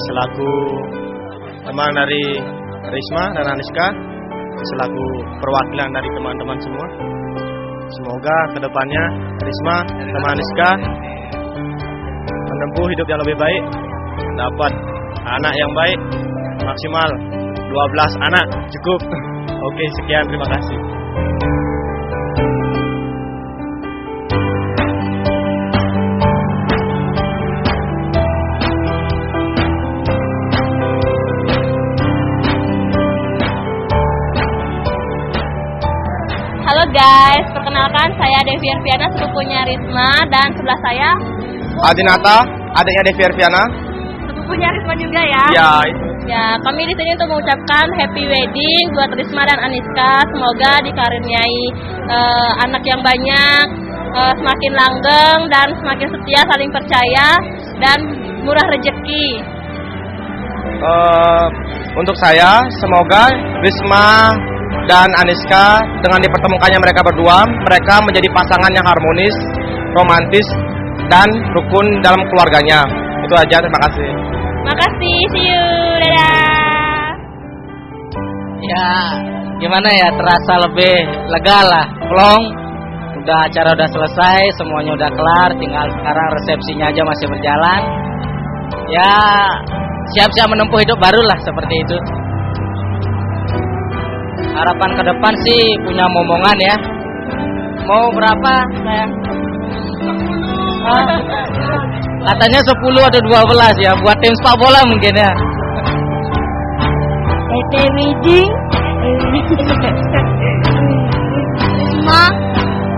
selaku teman dari Risma dan Aniska, selaku perwakilan dari teman-teman semua. Semoga kedepannya Risma sama Aniska menempuh hidup yang lebih baik, dapat anak yang baik, maksimal 12 anak cukup. Oke, sekian, terima kasih. Halo guys, perkenalkan saya Devi Arviana, sepupunya Risma, dan sebelah saya Adinata, adiknya Devi Arviana. sepupunya Risma juga ya. Ya, itu. Ya, kami di sini untuk mengucapkan happy wedding buat Risma dan Aniska. Semoga dikaruniai anak yang banyak, semakin langgeng dan semakin setia, saling percaya dan murah rezeki. Untuk saya, semoga Risma dan Aniska dengan dipertemukannya mereka berdua, mereka menjadi pasangan yang harmonis, romantis, dan rukun dalam keluarganya. Itu aja, terima kasih. Makasih, see you, dadah. Ya, gimana ya, terasa lebih lega lah, plong. Udah acara udah selesai, semuanya udah kelar, tinggal sekarang resepsinya aja masih berjalan. Ya, siap-siap menempuh hidup baru lah seperti itu. Harapan ke depan sih punya momongan ya. Mau berapa, sayang? 10. Katanya 10 atau 12 ya, buat tim sepak bola mungkin ya. Happy wedding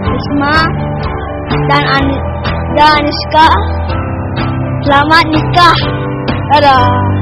Risma dan Aniska, selamat nikah. Dadah.